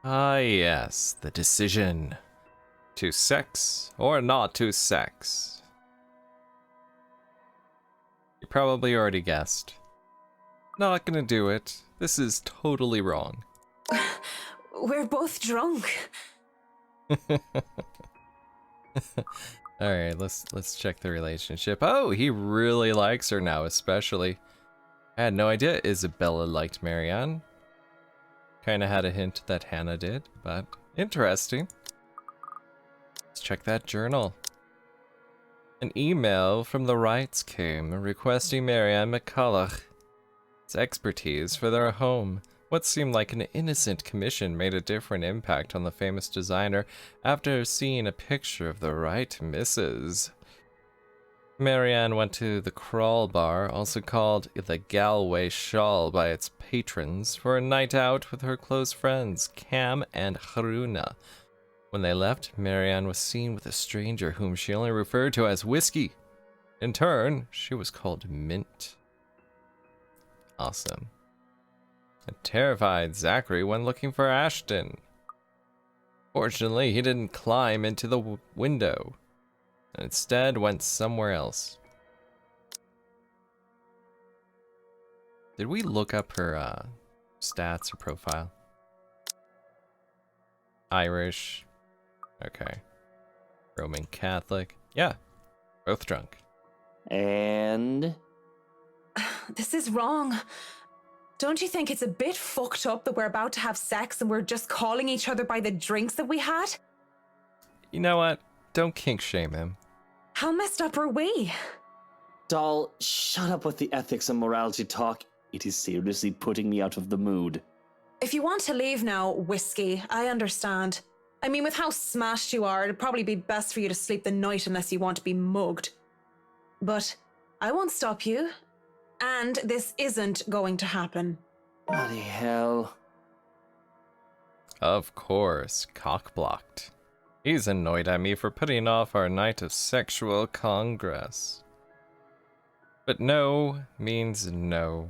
Ah, yes, the decision. To sex or not to sex. You probably already guessed. Not gonna do it. This is totally wrong. We're both drunk. Alright, let's check the relationship. Oh, he really likes her now, especially. I had no idea Isabella liked Marianne. Kinda had a hint that Hannah did, but interesting. Let's check that journal. An email from the Wrights came requesting Marianne McCulloch's expertise for their home. What seemed like an innocent commission made a different impact on the famous designer after seeing a picture of the Wright misses. Marianne went to the Crawl Bar, also called the Galway Shawl by its patrons, for a night out with her close friends, Cam and Haruna. When they left, Marianne was seen with a stranger whom she only referred to as Whiskey. In turn, she was called Mint. Awesome. It terrified Zachary when looking for Ashton. Fortunately, he didn't climb into the window, and instead went somewhere else. Did we look up her stats or profile? Irish. Okay. Roman Catholic. Yeah, both drunk. And This is wrong. Don't you think it's a bit fucked up that we're about to have sex and we're just calling each other by the drinks that we had? You know what? Don't kink shame him. How messed up are we? Doll, shut up with the ethics and morality talk. It is seriously putting me out of the mood. If you want to leave now, Whiskey, I understand. I mean, with how smashed you are, it'd probably be best for you to sleep the night unless you want to be mugged. But I won't stop you. And this isn't going to happen. Bloody hell. Of course, cock-blocked. He's annoyed at me for putting off our night of sexual congress. But no means no.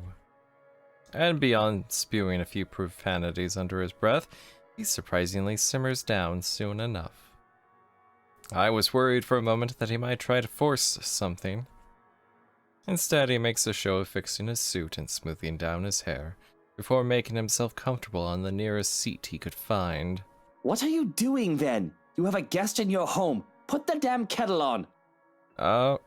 And beyond spewing a few profanities under his breath, he surprisingly simmers down soon enough. I was worried for a moment that he might try to force something. Instead, he makes a show of fixing his suit and smoothing down his hair, before making himself comfortable on the nearest seat he could find. What are you doing then? You have a guest in your home. Put the damn kettle on. Oh.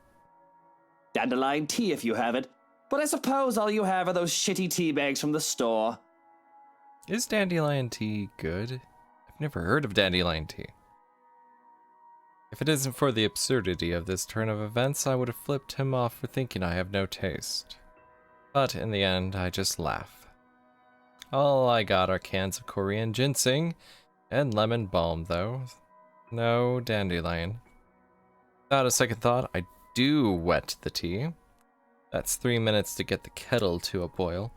Dandelion tea if you have it. But I suppose all you have are those shitty tea bags from the store. Is dandelion tea good? I've never heard of dandelion tea. If it isn't for the absurdity of this turn of events, I would have flipped him off for thinking I have no taste. But in the end, I just laugh. All I got are cans of Korean ginseng and lemon balm, though. No dandelion. Without a second thought, I do wet the tea. That's 3 minutes to get the kettle to a boil.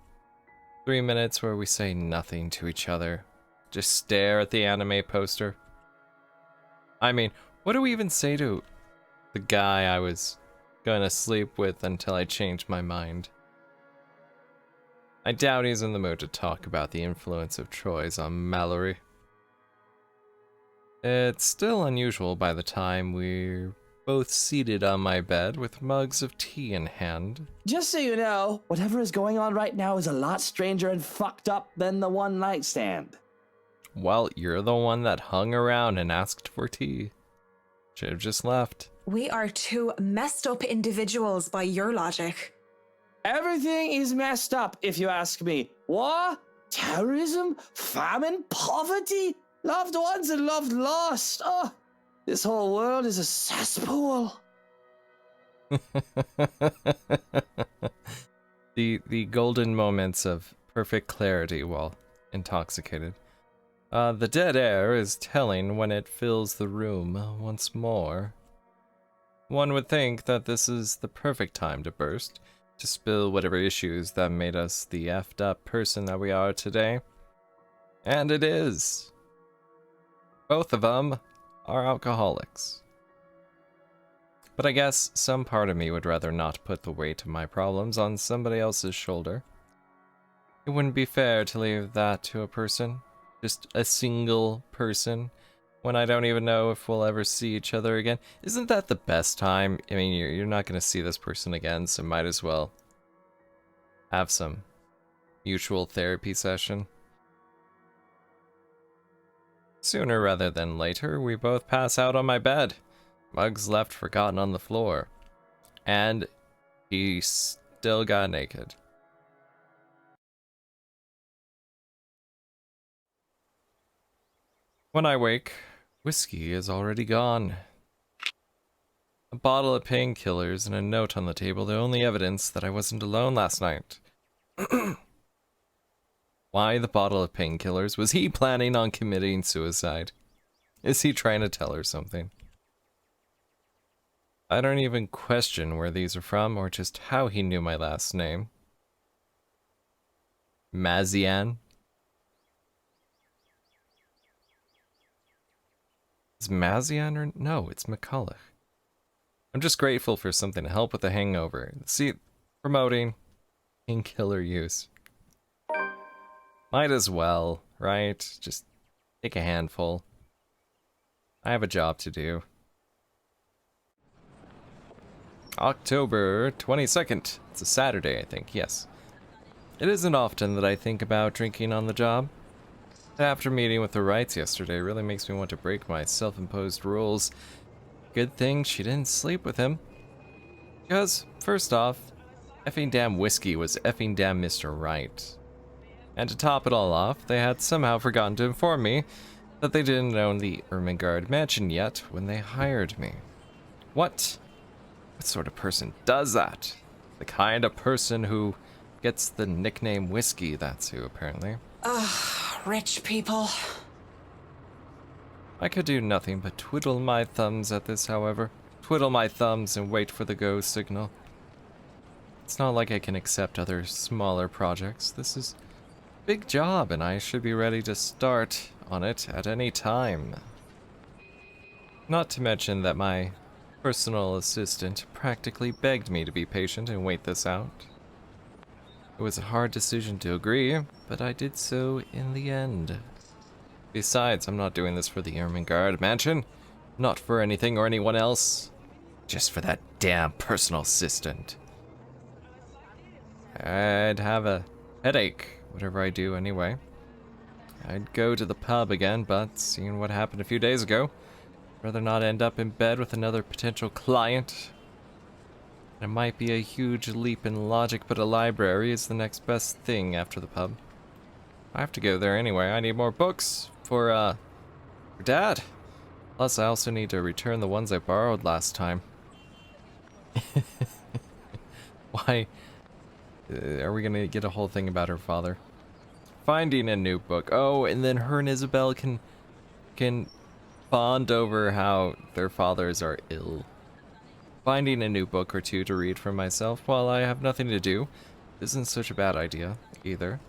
3 minutes where we say nothing to each other. Just stare at the anime poster. I mean, what do we even say to the guy I was gonna sleep with until I changed my mind? I doubt he's in the mood to talk about the influence of Troy's on Mallory. It's still unusual by the time we're both seated on my bed with mugs of tea in hand. Just so you know, whatever is going on right now is a lot stranger and fucked up than the one night stand. Well, you're the one that hung around and asked for tea. Should have just left. We are two messed up individuals by your logic. Everything is messed up, if you ask me. War, terrorism, famine, poverty, loved ones and loved lost. Oh, this whole world is a cesspool. The golden moments of perfect clarity while intoxicated. The dead air is telling when it fills the room once more. One would think that this is the perfect time to burst, to spill whatever issues that made us the effed up person that we are today. And it is. Both of them are alcoholics. But I guess some part of me would rather not put the weight of my problems on somebody else's shoulder. It wouldn't be fair to leave that to a person Just a single person when I don't even know if we'll ever see each other again. Isn't that the best time? I mean, you're not going to see this person again, so might as well have some mutual therapy session. Sooner rather than later, we both pass out on my bed. Mugs left forgotten on the floor. And he still got naked. When I wake, whiskey is already gone. A bottle of painkillers and a note on the table, the only evidence that I wasn't alone last night. Why the bottle of painkillers? Was he planning on committing suicide? Is he trying to tell her something? I don't even question where these are from or just how he knew my last name. Marianne? Is Marianne or no, it's McCulloch. I'm just grateful for something to help with the hangover. See, promoting painkiller use. Might as well, right? Just take a handful. I have a job to do. October 22nd. It's a Saturday, I think, yes. It isn't often that I think about drinking on the job. After meeting with the Wrights yesterday, it really makes me want to break my self-imposed rules. Good thing she didn't sleep with him. Because, first off, effing damn whiskey was effing damn Mr. Wright. And to top it all off, they had somehow forgotten to inform me that they didn't own the Ermengarde mansion yet when they hired me. What sort of person does that? The kind of person who gets the nickname Whiskey, that's who, apparently. Ugh, rich people. I could do nothing but twiddle my thumbs at this, however. Twiddle my thumbs and wait for the go signal. It's not like I can accept other smaller projects. This is a big job, and I should be ready to start on it at any time. Not to mention that my personal assistant practically begged me to be patient and wait this out. It was a hard decision to agree, but I did so in the end. Besides, I'm not doing this for the Ermengarde mansion. Not for anything or anyone else. Just for that damn personal assistant. I'd have a headache, whatever I do anyway. I'd go to the pub again, but seeing what happened a few days ago, I'd rather not end up in bed with another potential client. It might be a huge leap in logic, but a library is the next best thing after the pub. I have to go there anyway. I need more books for Dad. Plus, I also need to return the ones I borrowed last time. Why? Are we gonna get a whole thing about her father? Finding a new book. Oh, and then her and Isabel can bond over how their fathers are ill. Finding a new book or two to read for myself while I have nothing to do isn't such a bad idea, either.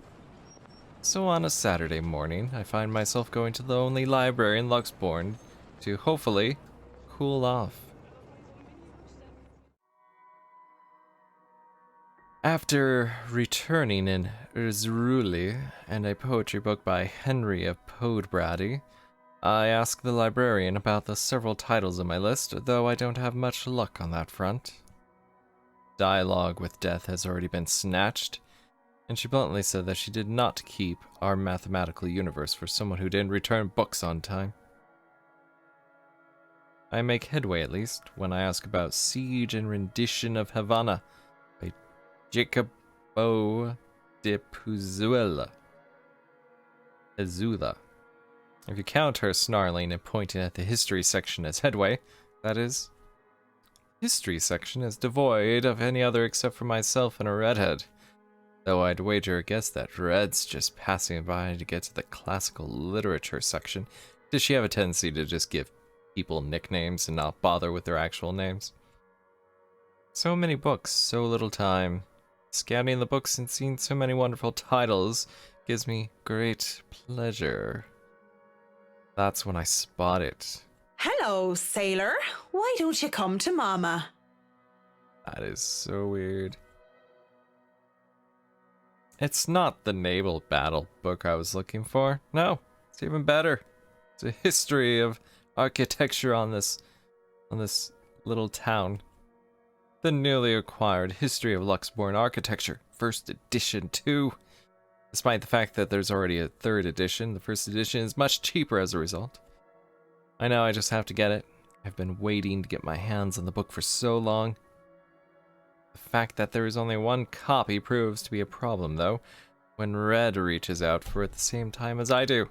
So on a Saturday morning, I find myself going to the only library in Luxbourne to hopefully cool off. After returning in Erzruli and a poetry book by Henry of Podbrady, I ask the librarian about the several titles on my list, though I don't have much luck on that front. Dialogue with Death has already been snatched, and she bluntly said that she did not keep our mathematical universe for someone who didn't return books on time. I make headway at least when I ask about Siege and Rendition of Havana by Jacobo de Puzuela. Azula. If you count her snarling and pointing at the history section as headway, that is. History section is devoid of any other except for myself and a redhead. Though I'd wager a guess that Red's just passing by to get to the classical literature section. Does she have a tendency to just give people nicknames and not bother with their actual names? So many books, so little time. Scanning the books and seeing so many wonderful titles gives me great pleasure. That's when I spot it. Hello, sailor. Why don't you come to Mama? That is so weird. It's not the naval battle book I was looking for. No, It's even better. It's a history of architecture on this little town. The newly acquired History of Luxborn Architecture, first edition too. Despite the fact that there's already a third edition, the first edition is much cheaper as a result. I know, I just have to get it. I've been waiting to get my hands on the book for so long. The fact that there is only one copy proves to be a problem, though, when Red reaches out for it at the same time as I do.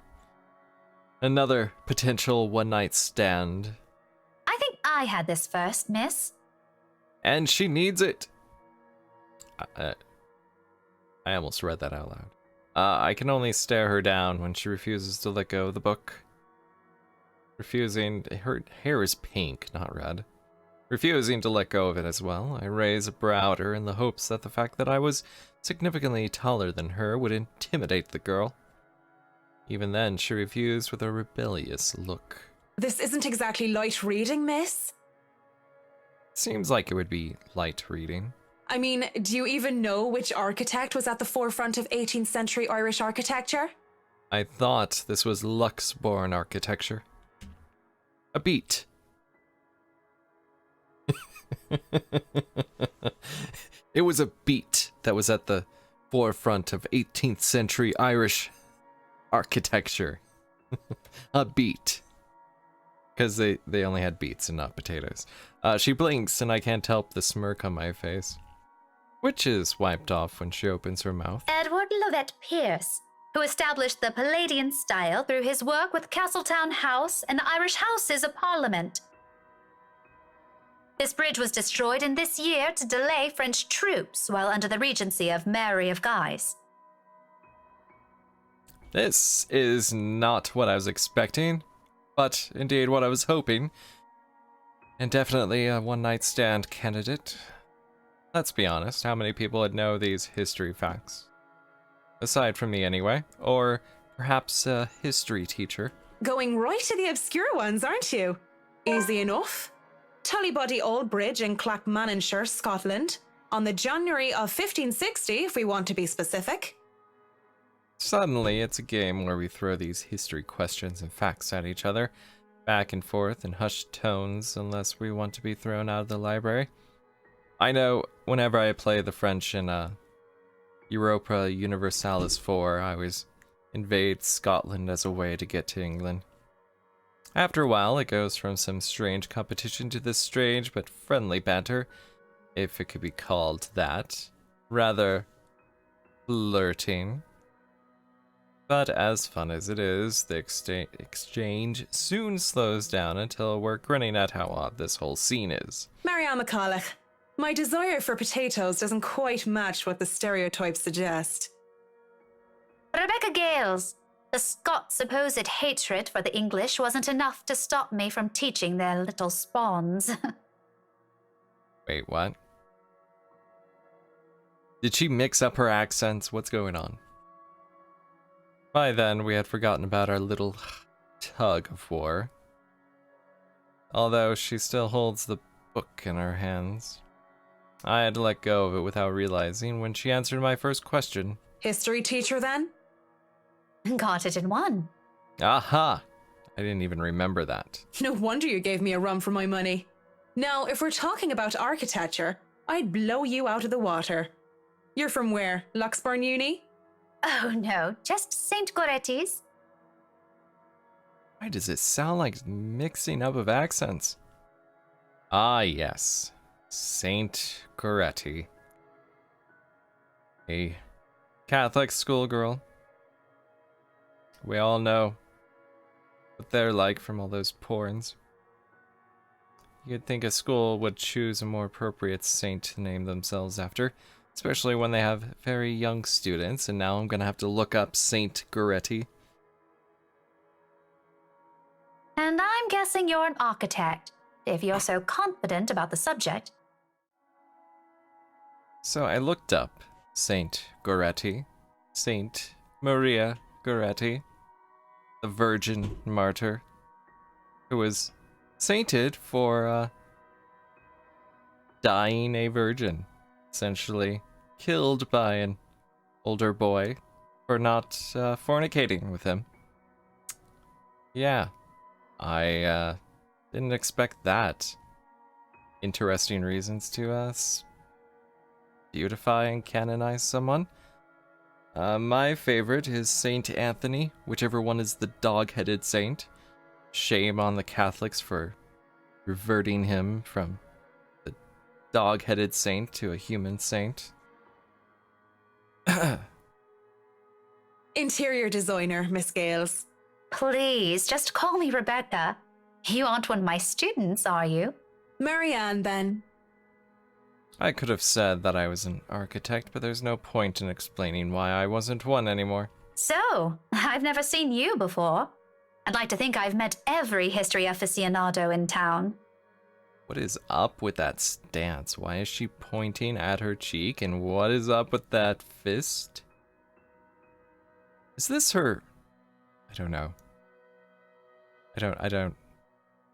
Another potential one-night stand. I think I had this first, miss. And she needs it. I almost read that out loud. I can only stare her down when she refuses to let go of the book. Her hair is pink, not red. Refusing to let go of it as well, I raise a brow at her in the hopes that the fact that I was significantly taller than her would intimidate the girl. Even then, she refused with a rebellious look. This isn't exactly light reading, miss. Seems like it would be light reading. I mean, do you even know which architect was at the forefront of 18th century Irish architecture? I thought this was Luxborn architecture. A beat. It was a beat that was at the forefront of 18th century Irish architecture. A beet. Because they only had beets and not potatoes. She blinks and I can't help the smirk on my face, which is wiped off when she opens her mouth. Edward Lovett Pierce, who established the Palladian style through his work with Castletown House and the Irish Houses of Parliament. This bridge was destroyed in this year to delay French troops while under the regency of Mary of Guise. This is not what I was expecting, but indeed what I was hoping. And definitely a one-night stand candidate. Let's be honest, how many people would know these history facts? Aside from me anyway, or perhaps a history teacher. Going right to the obscure ones, aren't you? Easy enough. Tullybody Old Bridge in Clackmannanshire, Scotland, on the January of 1560, if we want to be specific. Suddenly, it's a game where we throw these history questions and facts at each other, back and forth in hushed tones, unless we want to be thrown out of the library. I know, whenever I play the French in Europa Universalis 4, I always invade Scotland as a way to get to England. After a while, it goes from some strange competition to this strange but friendly banter, if it could be called that. Rather flirting. But as fun as it is, the exchange soon slows down until we're grinning at how odd this whole scene is. Marianne McCulloch, my desire for potatoes doesn't quite match what the stereotypes suggest. Rebecca Gales, the Scots' supposed hatred for the English wasn't enough to stop me from teaching their little spawns. Wait, what? Did she mix up her accents? What's going on? By then, we had forgotten about our little tug of war. Although she still holds the book in her hands. I had to let go of it without realizing when she answered my first question. History teacher, then? Got it in one. Aha! I didn't even remember that. No wonder you gave me a run for my money. Now, if we're talking about architecture, I'd blow you out of the water. You're from where? Luxburn Uni? Oh no, just St. Goretti's. Why does it sound like mixing up of accents? Ah, yes. Saint Goretti. A Catholic schoolgirl. We all know what they're like from all those porns. You'd think a school would choose a more appropriate saint to name themselves after, especially when they have very young students, and now I'm gonna have to look up Saint Goretti. And I'm guessing you're an architect, if you're so confident about the subject. So I looked up Saint Goretti, Saint Maria Goretti, the Virgin Martyr, who was sainted for dying a virgin, essentially killed by an older boy for not fornicating with him. Yeah, I didn't expect that. Interesting reasons to beautify and canonize someone. My favorite is Saint Anthony, whichever one is the dog-headed saint. Shame on the Catholics for reverting him from the dog-headed saint to a human saint. Interior designer, Miss Gales. Please, just call me Rebecca. You aren't one of my students, are you? Marianne, then. I could have said that I was an architect, but there's no point in explaining why I wasn't one anymore. So, I've never seen you before. I'd like to think I've met every history aficionado in town. What is up with that stance? Why is she pointing at her cheek? And what is up with that fist? Is this her? I don't know. I don't.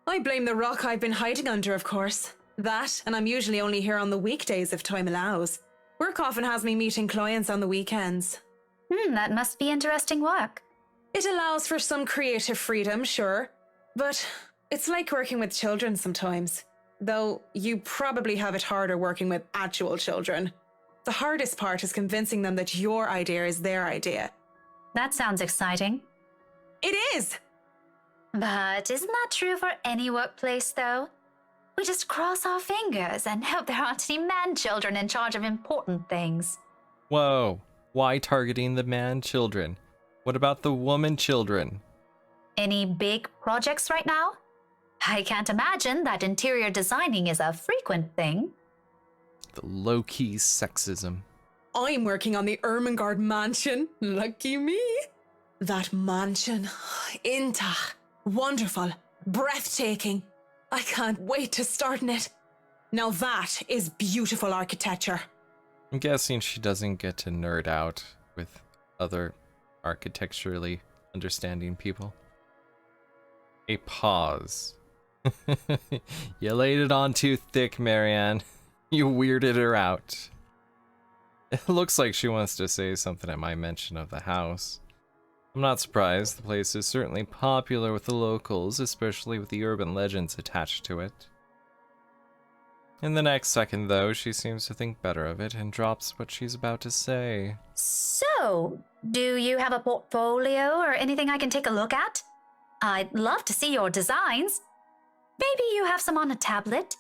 I blame the rock I've been hiding under, of course. That, and I'm usually only here on the weekdays if time allows. Work often has me meeting clients on the weekends. That must be interesting work. It allows for some creative freedom, sure. But it's like working with children sometimes. Though you probably have it harder working with actual children. The hardest part is convincing them that your idea is their idea. That sounds exciting. It is! But isn't that true for any workplace, though? We just cross our fingers and hope there aren't any man-children in charge of important things. Whoa, why targeting the man-children? What about the woman-children? Any big projects right now? I can't imagine that interior designing is a frequent thing. The low-key sexism. I'm working on the Ermengarde mansion. Lucky me. That mansion. Intach. Wonderful. Breathtaking. I can't wait to start in it. Now that is beautiful architecture. I'm guessing she doesn't get to nerd out with other architecturally understanding people. A pause. You laid it on too thick, Marianne. You weirded her out. It looks like she wants to say something at my mention of the house. I'm not surprised. The place is certainly popular with the locals, especially with the urban legends attached to it. In the next second, though, she seems to think better of it and drops what she's about to say. So, do you have a portfolio or anything I can take a look at? I'd love to see your designs. Maybe you have some on a tablet?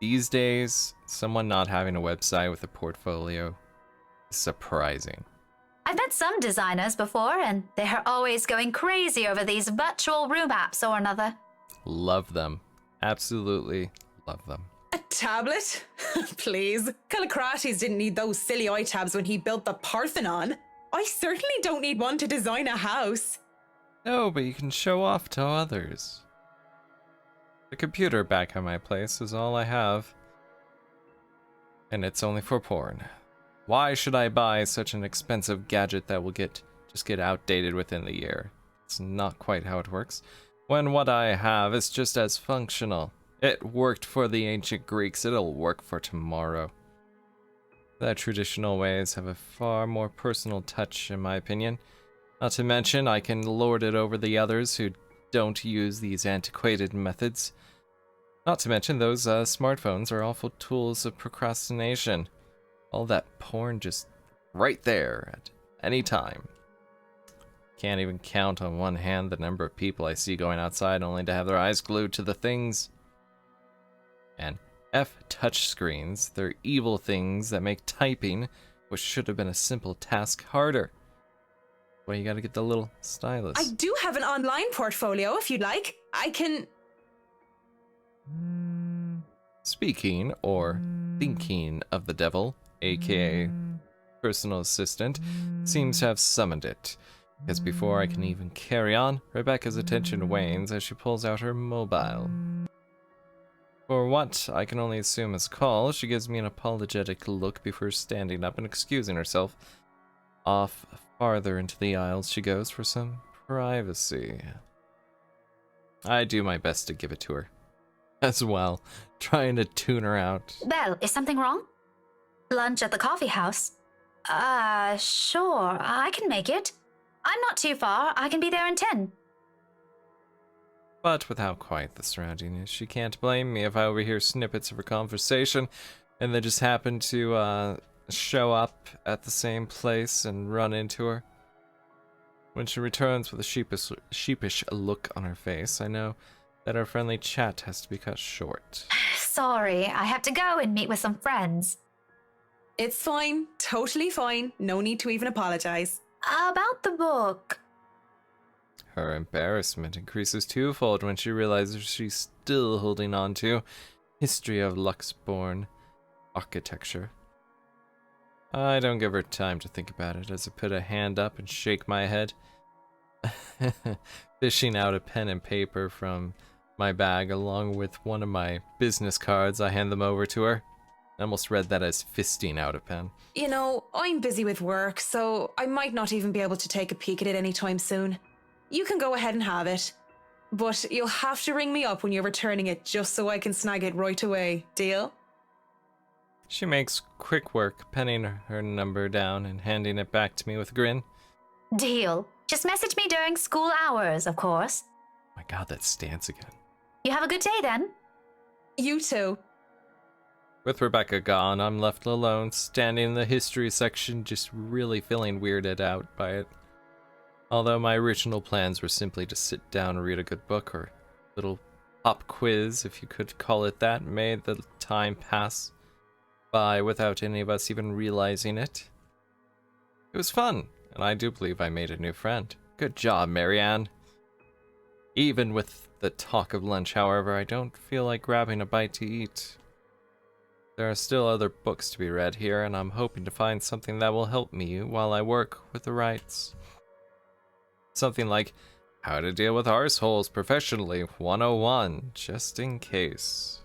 These days, someone not having a website with a portfolio is surprising. I've met some designers before, and they're always going crazy over these virtual room apps or another. Love them. Absolutely love them. A tablet? Please. Callicrates didn't need those silly iTabs when he built the Parthenon. I certainly don't need one to design a house. No, but you can show off to others. The computer back at my place is all I have. And it's only for porn. Why should I buy such an expensive gadget that will just get outdated within the year? It's not quite how it works. When what I have is just as functional. It worked for the ancient Greeks, it'll work for tomorrow. The traditional ways have a far more personal touch, in my opinion. Not to mention, I can lord it over the others who don't use these antiquated methods. Not to mention, those smartphones are awful tools of procrastination. All that porn just right there at any time. Can't even count on one hand the number of people I see going outside only to have their eyes glued to the things. And F touchscreens, they're evil things that make typing, which should have been a simple task, harder. Well, you gotta get the little stylus. I do have an online portfolio if you'd like. I can... Speaking or thinking of the devil, aka personal assistant, seems to have summoned it. Because before I can even carry on, Rebecca's attention wanes as she pulls out her mobile. For what I can only assume is a call, she gives me an apologetic look before standing up and excusing herself. Off farther into the aisles she goes for some privacy. I do my best to give it to her. As well, trying to tune her out. Belle, is something wrong? Lunch at the coffee house? Sure, I can make it. I'm not too far. I can be there in 10. But with how quiet the surrounding is, she can't blame me if I overhear snippets of her conversation and then just happen to show up at the same place and run into her. When she returns with a sheepish look on her face, I know that our friendly chat has to be cut short. Sorry, I have to go and meet with some friends. It's fine. Totally fine. No need to even apologize. About the book. Her embarrassment increases twofold when she realizes she's still holding on to History of Luxborn Architecture. I don't give her time to think about it as I put a hand up and shake my head. Fishing out a pen and paper from my bag along with one of my business cards, I hand them over to her. I almost read that as fisting out a pen. You know, I'm busy with work, so I might not even be able to take a peek at it anytime soon. You can go ahead and have it. But you'll have to ring me up when you're returning it just so I can snag it right away. Deal? She makes quick work, penning her number down and handing it back to me with a grin. Deal. Just message me during school hours, of course. My god, that stance again. You have a good day then. You too. With Rebecca gone, I'm left alone, standing in the history section, just really feeling weirded out by it. Although my original plans were simply to sit down and read a good book, or little pop quiz, if you could call it that, made the time pass by without any of us even realizing it. It was fun, and I do believe I made a new friend. Good job, Marianne. Even with the talk of lunch, however, I don't feel like grabbing a bite to eat. There are still other books to be read here, and I'm hoping to find something that will help me while I work with the rights. Something like How to Deal with Arseholes Professionally 101, just in case.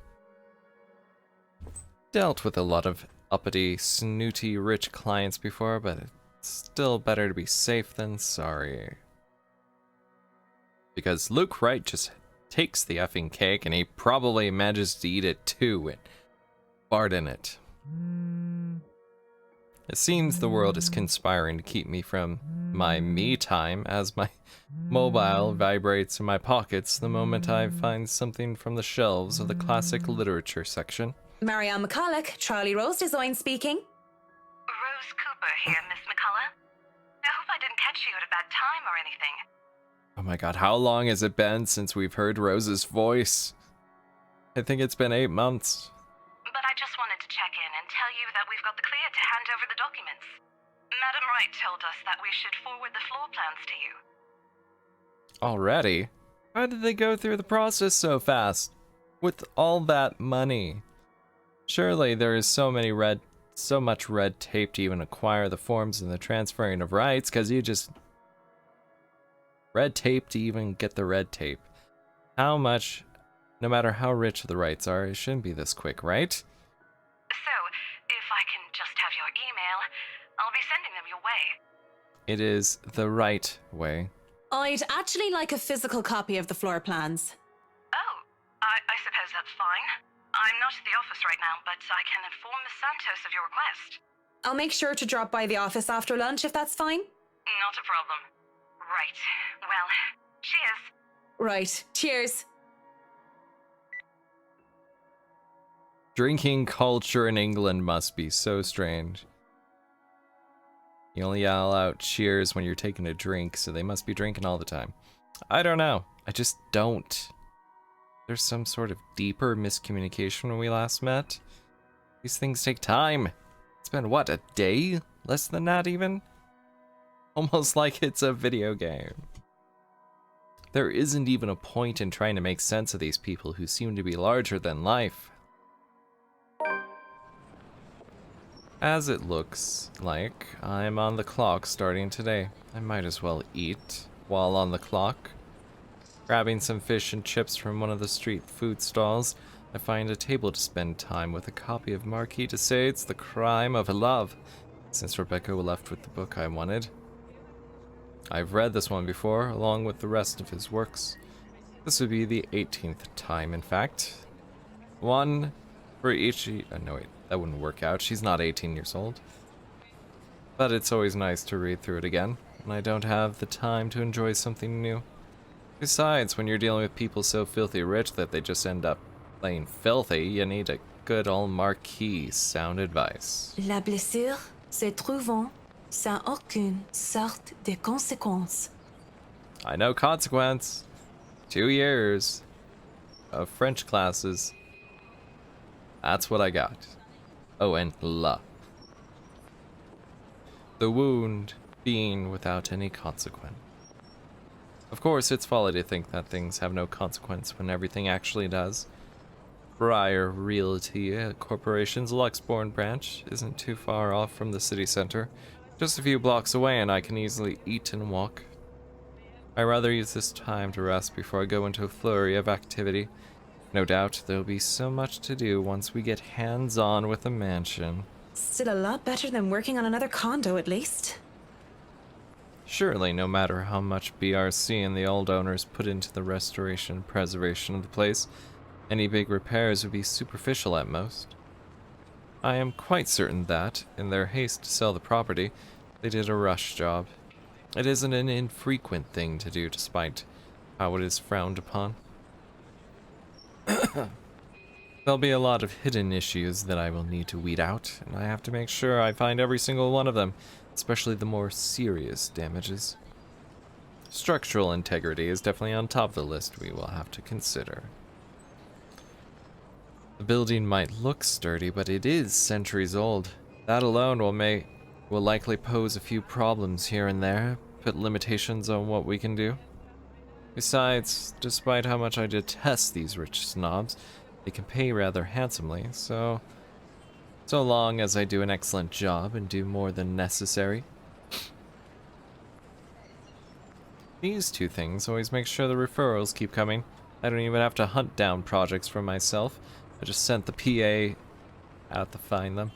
Dealt with a lot of uppity, snooty, rich clients before, but it's still better to be safe than sorry. Because Luke Wright just takes the effing cake, and he probably manages to eat it too, and fart in it. It seems the world is conspiring to keep me from my me time as my mobile vibrates in my pockets the moment I find something from the shelves of the classic literature section. Marianne McCulloch, Charlie Rose Design speaking. Rose Cooper here, Miss McCullough. I hope I didn't catch you at a bad time or anything. Oh my god, how long has it been since we've heard Rose's voice? I think it's been 8 months. But I just wanted to check in and tell you that we've got the clear to hand over the documents. Madam Wright told us that we should forward the floor plans to you. Already? How did they go through the process so fast? With all that money? Surely there is so much red tape to even acquire the forms and the transferring of rights, because you just... Red tape to even get the red tape. How much, no matter how rich the rights are, it shouldn't be this quick, right? So, if I can just have your email, I'll be sending them your way. It is the right way. I'd actually like a physical copy of the floor plans. Oh, I suppose that's fine. I'm not at the office right now, but I can inform Miss Santos of your request. I'll make sure to drop by the office after lunch if that's fine. Not a problem. Right. Well, cheers. Right. Cheers. Drinking culture in England must be so strange. You only yell out cheers when you're taking a drink, so they must be drinking all the time. I don't know. I just don't. There's some sort of deeper miscommunication when we last met. These things take time. It's been, what, a day? Less than that, even? Almost like it's a video game. There isn't even a point in trying to make sense of these people who seem to be larger than life. As it looks like, I'm on the clock starting today. I might as well eat while on the clock. Grabbing some fish and chips from one of the street food stalls, I find a table to spend time with a copy of Marquis de Sade's The Crime of Love, since Rebecca left with the book I wanted. I've read this one before, along with the rest of his works. This would be the 18th time, in fact. One for each... no, wait, that wouldn't work out. She's not 18 years old. But it's always nice to read through it again. and I don't have the time to enjoy something new. Besides, when you're dealing with people so filthy rich that they just end up plain filthy, you need a good old marquis sound advice. La blessure se trouvant sans aucune sorte de conséquence. I know consequence. 2 years of French classes. That's what I got. Oh, and la. The wound being without any consequence. Of course, it's folly to think that things have no consequence when everything actually does. Briar Realty Corporation's Luxbourne branch isn't too far off from the city center. Just a few blocks away and I can easily eat and walk. I'd rather use this time to rest before I go into a flurry of activity. No doubt there'll be so much to do once we get hands-on with the mansion. Still a lot better than working on another condo, at least. Surely, no matter how much BRC and the old owners put into the restoration and preservation of the place, any big repairs would be superficial at most. I am quite certain that, in their haste to sell the property, they did a rush job. It isn't an infrequent thing to do despite how it is frowned upon. There'll be a lot of hidden issues that I will need to weed out, and I have to make sure I find every single one of them, especially the more serious damages. Structural integrity is definitely on top of the list we will have to consider. The building might look sturdy, but it is centuries old. That alone will likely pose a few problems here and there, put limitations on what we can do. Besides, despite how much I detest these rich snobs, they can pay rather handsomely, so long as I do an excellent job and do more than necessary. These two things always make sure the referrals keep coming. I don't even have to hunt down projects for myself. I just sent the PA out to find them.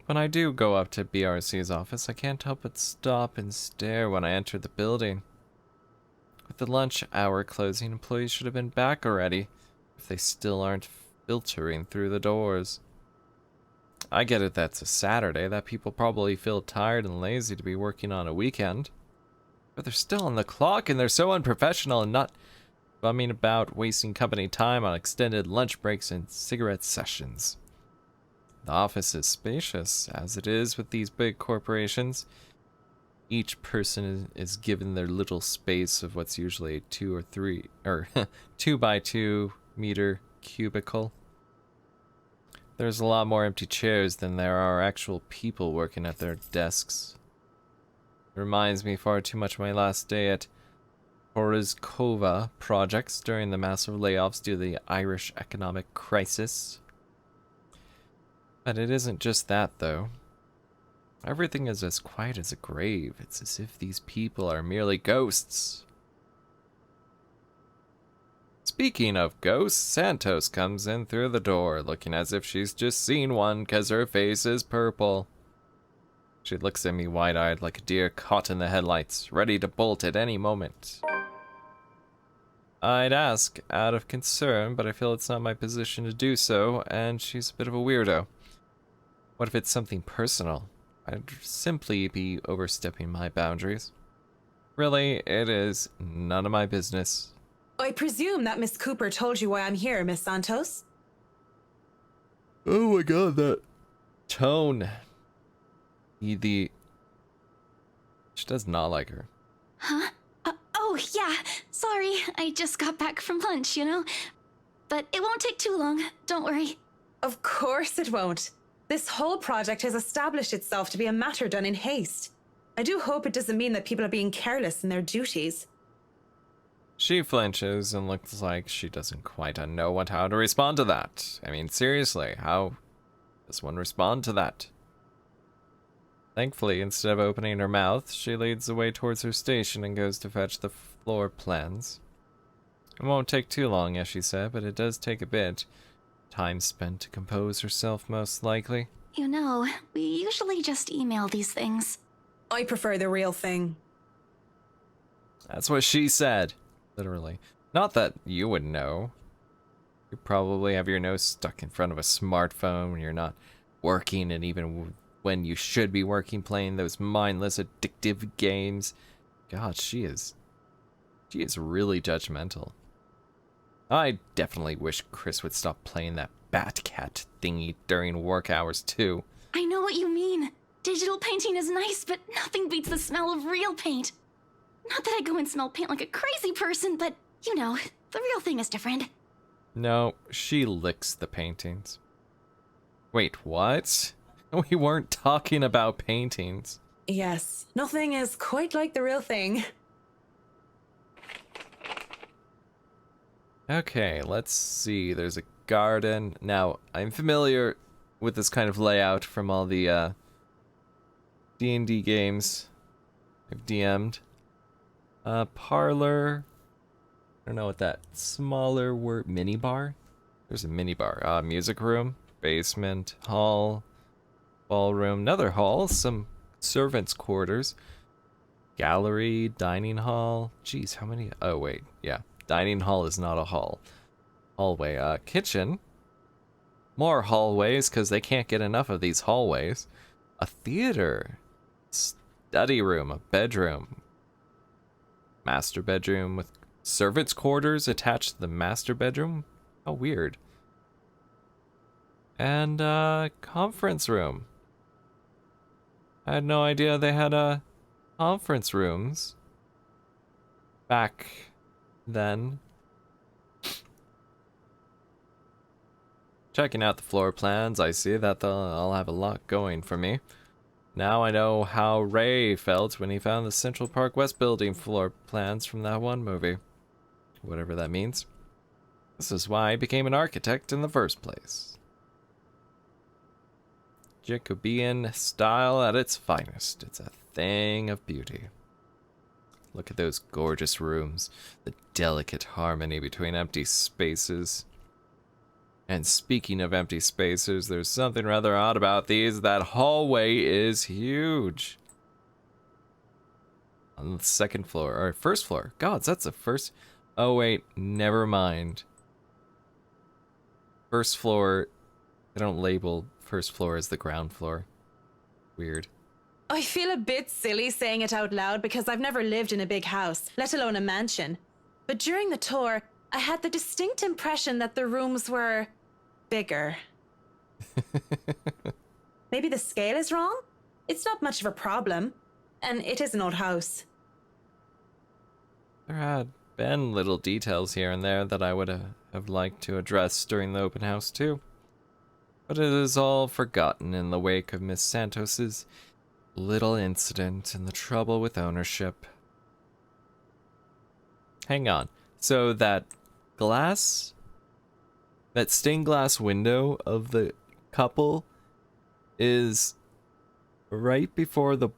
When I do go up to BRC's office, I can't help but stop and stare when I enter the building. With the lunch hour closing, employees should have been back already, if they still aren't filtering through the doors. I get it that's a Saturday, that people probably feel tired and lazy to be working on a weekend. But they're still on the clock and they're so unprofessional and not bumming about wasting company time on extended lunch breaks and cigarette sessions. The office is spacious, as it is with these big corporations. Each person is given their little space of what's usually a 2 by 2 meter cubicle. There's a lot more empty chairs than there are actual people working at their desks. It reminds me far too much of my last day at Horozkova projects during the massive layoffs due to the Irish economic crisis. But it isn't just that, though. Everything is as quiet as a grave. It's as if these people are merely ghosts. Speaking of ghosts, Santos comes in through the door, looking as if she's just seen one, 'cause her face is purple. She looks at me wide-eyed like a deer caught in the headlights, ready to bolt at any moment. I'd ask out of concern, but I feel it's not my position to do so, and she's a bit of a weirdo. What if it's something personal? I'd simply be overstepping my boundaries. Really, it is none of my business. I presume that Miss Cooper told you why I'm here, Miss Santos? Oh my god, that tone. She does not like her. Huh? Oh, yeah. Sorry, I just got back from lunch, you know? But it won't take too long, don't worry. Of course it won't. This whole project has established itself to be a matter done in haste. I do hope it doesn't mean that people are being careless in their duties. She flinches and looks like she doesn't quite know how to respond to that. I mean, seriously, how does one respond to that? Thankfully, instead of opening her mouth, she leads the way towards her station and goes to fetch the floor plans. It won't take too long, as she said, but it does take a bit. Time spent to compose herself, most likely. You know, we usually just email these things. I prefer the real thing. That's what she said. Literally. Not that you would know. You probably have your nose stuck in front of a smartphone when you're not working and even when you should be working playing those mindless, addictive games. God, she is really judgmental. I definitely wish Chris would stop playing that Batcat thingy during work hours too. I know what you mean. Digital painting is nice, but nothing beats the smell of real paint. Not that I go and smell paint like a crazy person, but, you know, the real thing is different. No, she licks the paintings. Wait, what? We weren't talking about paintings. Yes, nothing is quite like the real thing. Okay, let's see. There's a garden. Now, I'm familiar with this kind of layout from all the D&D games I've DM'd. Parlor. I don't know what that smaller word. Mini bar? There's a mini bar. Music room. Basement. Hall. Ballroom. Another hall. Some servants' quarters. Gallery. Dining hall. Jeez, how many? Oh, wait. Yeah. Dining hall is not a hall. Hallway. Kitchen. More hallways, because they can't get enough of these hallways. A theater. Study room. A bedroom. Master bedroom with servants' quarters attached to the master bedroom? How weird. And, conference room. I had no idea they had, conference rooms back then. Checking out the floor plans, I see that they'll have a lot going for me. Now I know how Ray felt when he found the Central Park West building floor plans from that one movie. Whatever that means. This is why I became an architect in the first place. Jacobean style at its finest. It's a thing of beauty. Look at those gorgeous rooms. The delicate harmony between empty spaces. And speaking of empty spaces, there's something rather odd about these. That hallway is huge. On the second floor, or first floor. God, that's the first. Oh, wait, never mind. First floor, they don't label first floor as the ground floor. Weird. I feel a bit silly saying it out loud because I've never lived in a big house, let alone a mansion. But during the tour, I had the distinct impression that the rooms were bigger. Maybe the scale is wrong? It's not much of a problem. And it is an old house. There had been little details here and there that I would have liked to address during the open house too. But it is all forgotten in the wake of Miss Santos's little incident and the trouble with ownership. Hang on. So that glass, that stained glass window of the couple is right before the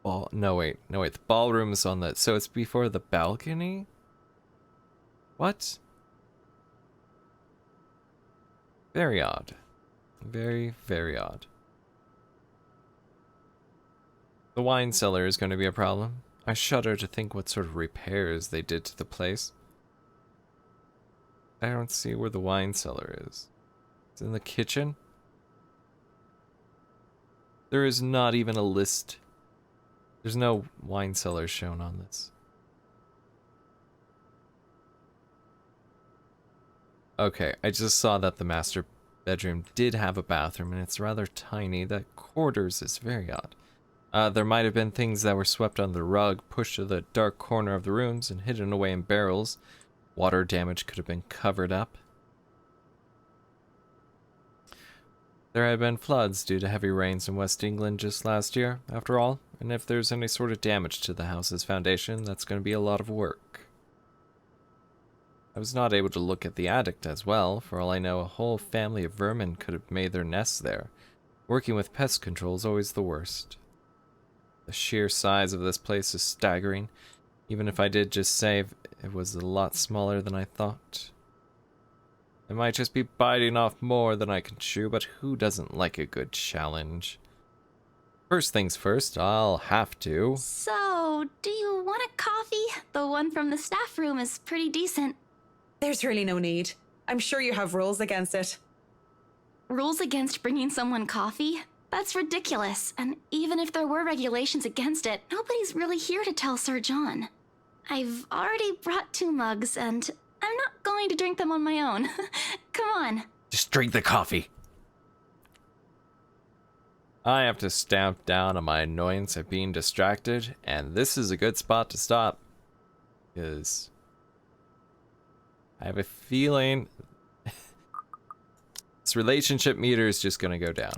ball. No, wait. The ballroom is on that. So it's before the balcony? What? Very odd. Very, very odd. The wine cellar is going to be a problem. I shudder to think what sort of repairs they did to the place. I don't see where the wine cellar is. It's in the kitchen? There is not even a list. There's no wine cellar shown on this. Okay, I just saw that the master bedroom did have a bathroom, and it's rather tiny. The quarters is very odd. There might have been things that were swept under the rug, pushed to the dark corner of the rooms, and hidden away in barrels. Water damage could have been covered up. There had been floods due to heavy rains in West England just last year, after all, and if there's any sort of damage to the house's foundation, that's going to be a lot of work. I was not able to look at the attic as well. For all I know, a whole family of vermin could have made their nests there. Working with pest control is always the worst. The sheer size of this place is staggering. Even if I did just say it was a lot smaller than I thought. I might just be biting off more than I can chew, but who doesn't like a good challenge? First things first, I'll have to. So, do you want a coffee? The one from the staff room is pretty decent. There's really no need. I'm sure you have rules against it. Rules against bringing someone coffee? That's ridiculous, and even if there were regulations against it, nobody's really here to tell Sir John. I've already brought 2 mugs, and I'm not going to drink them on my own. Come on. Just drink the coffee. I have to stamp down on my annoyance at being distracted, and this is a good spot to stop. Because I have a feeling this relationship meter is just gonna go down.